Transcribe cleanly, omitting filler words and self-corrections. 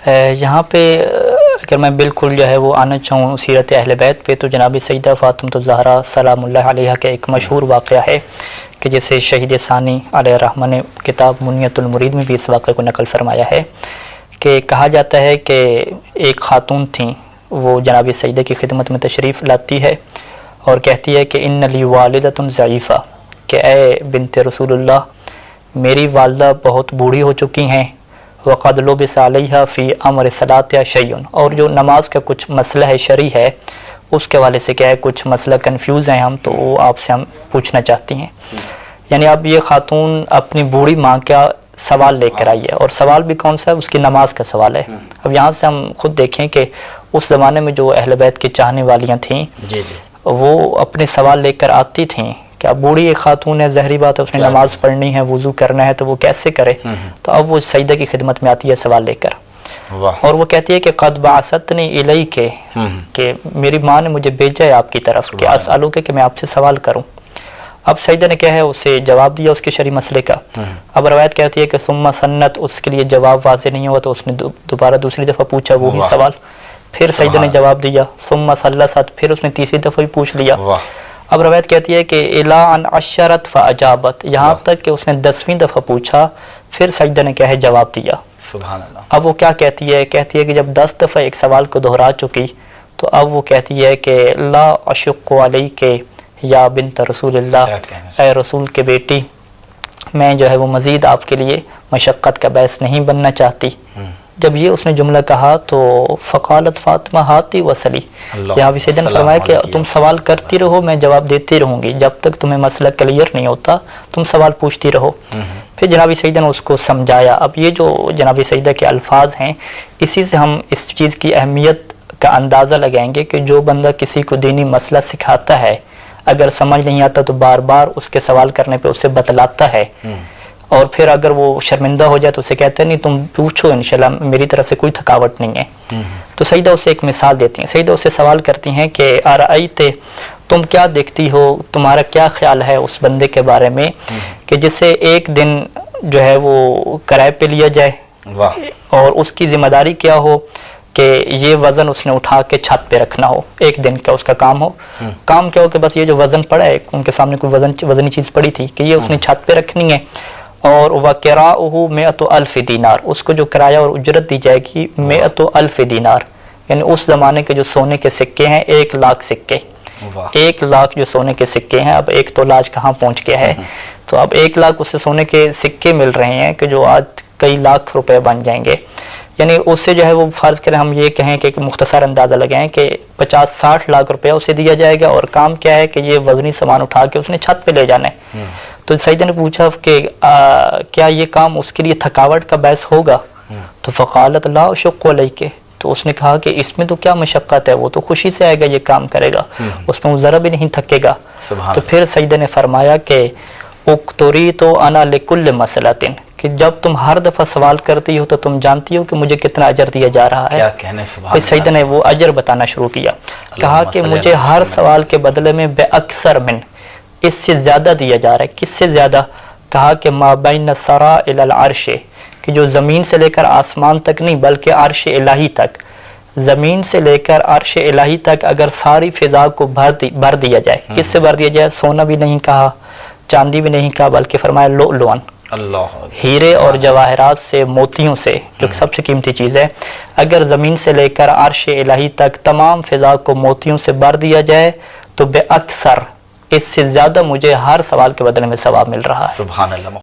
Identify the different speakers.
Speaker 1: یہاں پہ اگر میں بالکل جو ہے وہ آنا چاہوں سیرت اہل بیت پہ، تو جناب سیدہ فاطمہ الزہرا سلام اللہ علیہا کا ایک مشہور واقعہ ہے کہ جسے شہید ثانی علیہ الرحمہ نے کتاب منیت المرید میں بھی اس واقعے کو نقل فرمایا ہے کہ کہا جاتا ہے کہ ایک خاتون تھیں، وہ جناب سیدہ کی خدمت میں تشریف لاتی ہے اور کہتی ہے کہ ان لی والدۃ ضعیفہ، کہ اے بنت رسول اللہ، میری والدہ بہت بوڑھی ہو چکی ہیں، وقد لبس علیہا فی امر الصلاۃ شیء، اور جو نماز کا کچھ مسئلہ ہے شرعی ہے اس کے حوالے سے کیا ہے کچھ مسئلہ کنفیوز ہیں ہم، تو وہ آپ سے ہم پوچھنا چاہتی ہیں۔ یعنی اب یہ خاتون اپنی بوڑھی ماں کا سوال لے کر آئی ہے، اور سوال بھی کون سا ہے؟ اس کی نماز کا سوال ہے۔ اب یہاں سے ہم خود دیکھیں کہ اس زمانے میں جو اہل بیت کی چاہنے والیاں تھیں وہ اپنے سوال لے کر آتی تھیں کہ اب بوڑھی ایک خاتون ہے، ظاہری بات ہے اس نے نماز پڑھنی ہے، وضو کرنا ہے، تو وہ کیسے کرے؟ تو اب وہ سیدہ کی خدمت میں آتی ہے سوال لے کر، اور وہ کہتی ہے کہ قد بعثتنی الیک، کہ میری ماں نے مجھے بھیجا ہے آپ کی طرف کہ اسألوک، کہ میں آپ سے سوال کروں۔ اب سیدہ نے کیا ہے اسے جواب دیا اس کے شرعی مسئلے کا۔ اب روایت کہتی ہے کہ ثم سنت، اس کے لیے جواب واضح نہیں ہوا تو اس نے دوبارہ دوسری دفعہ پوچھا وہی سوال، پھر سیدہ نے جواب دیا، ثم ثلثت، پھر اس نے تیسری دفعہ بھی پوچھ لیا۔ اب روایت کہتی ہے کہ الی ان عشرت فاجابت، یہاں تک کہ اس نے 10ویں دفعہ پوچھا پھر سیدہ نے کیا ہے جواب دیا۔
Speaker 2: سبحان اللہ۔
Speaker 1: اب وہ کیا کہتی ہے؟ کہتی ہے کہ جب 10 دفعہ ایک سوال کو دہرا چکی تو اب وہ کہتی ہے کہ لا اشق علیک یا بنت رسول اللہ، اے رسول کے بیٹی، میں جو ہے وہ مزید آپ کے لیے مشقت کا باعث نہیں بننا چاہتی۔ جب یہ اس نے جملہ کہا تو فقالت فاطمہ ہاتی وسلی، یہاں بھی سیدہ نے فرمایا کہ تم سوال کرتی رہو، میں جواب دیتی رہوں گی، جب تک تمہیں مسئلہ کلیئر نہیں ہوتا تم سوال پوچھتی رہو۔ پھر جناب سیدہ نے اس کو سمجھایا۔ اب یہ جو جناب سیدہ کے الفاظ ہیں، اسی سے ہم اس چیز کی اہمیت کا اندازہ لگائیں گے کہ جو بندہ کسی کو دینی مسئلہ سکھاتا ہے، اگر سمجھ نہیں آتا تو بار بار اس کے سوال کرنے پہ اسے بتلاتا ہے، اور پھر اگر وہ شرمندہ ہو جائے تو اسے کہتے ہیں نہیں تم پوچھو، انشاءاللہ میری طرف سے کوئی تھکاوٹ نہیں ہے۔ تو سیدہ اسے ایک مثال دیتی ہیں، سیدہ اسے سوال کرتی ہیں کہ ارأیت، تم کیا دیکھتی ہو، تمہارا کیا خیال ہے اس بندے کے بارے میں کہ جسے ایک دن جو ہے وہ کرائے پہ لیا جائے، اور اس کی ذمہ داری کیا ہو کہ یہ وزن اس نے اٹھا کے چھت پہ رکھنا ہو، ایک دن کا اس کا کام ہو۔ کام کیا ہو کہ بس یہ جو وزن پڑا ہے، ان کے سامنے کوئی وزنی چیز پڑی تھی کہ یہ اس نے چھت پہ رکھنی ہے، اور وَقِرَاؤُهُ مِئَةُ أَلْفِ دینار، اس کو جو کرایہ اور اجرت دی جائے گی 100,000 دینار، یعنی اس زمانے کے جو سونے کے سکے ہیں 1,00,000 سکے، 1,00,000 جو سونے کے سکے ہیں، اب ایک تولہ آج کہاں پہنچ گیا ہے، تو اب 1,00,000 اس سے سونے کے سکے مل رہے ہیں کہ جو آج کئی لاکھ روپے بن جائیں گے۔ یعنی اس سے جو ہے وہ فرض کریں ہم یہ کہیں کہ مختصر اندازہ لگائیں کہ 50-60 لاکھ روپیہ اسے دیا جائے گا، اور کام کیا ہے کہ یہ وزنی سامان اٹھا کے اس نے چھت پہ لے جانا ہے۔ تو سیدہ نے پوچھا کہ کیا یہ کام اس کے لیے تھکاوٹ کا باعث ہوگا؟ تو فقالت لا اشق علیک، تو اس نے کہا کہ اس میں تو کیا مشقت ہے، وہ تو خوشی سے آئے گا یہ کام کرے گا، اس میں وہ ذرا بھی نہیں تھکے گا۔ تو پھر سیدہ نے فرمایا کہ اقتریت انا لکل مسئلۃ، کہ جب تم ہر دفعہ سوال کرتی ہو تو تم جانتی ہو کہ مجھے کتنا اجر دیا جا رہا ہے۔ پھر سیدہ نے وہ اجر بتانا شروع کیا، کہا کہ مجھے ہر سوال کے بدلے میں بے اکثر من، اس سے زیادہ دیا جا رہا ہے۔ کس سے زیادہ؟ کہا کہ ما بین الثری الی العرش، کہ جو زمین سے لے کر آسمان تک نہیں بلکہ عرش الہی تک، زمین سے لے کر عرش الہی تک اگر ساری فضا کو بھر دیا جائے، کس سے بھر دیا جائے؟ سونا بھی نہیں کہا، چاندی بھی نہیں کہا، بلکہ فرمایا لؤلؤا، ہیرے اور جواہرات سے، موتیوں سے، جو سب سے قیمتی چیز ہے، اگر زمین سے لے کر عرش الہی تک تمام فضا کو موتیوں سے بھر دیا جائے تو بے اکثر، اس سے زیادہ مجھے ہر سوال کے بدلے میں ثواب مل رہا ہے۔
Speaker 2: سبحان اللہ۔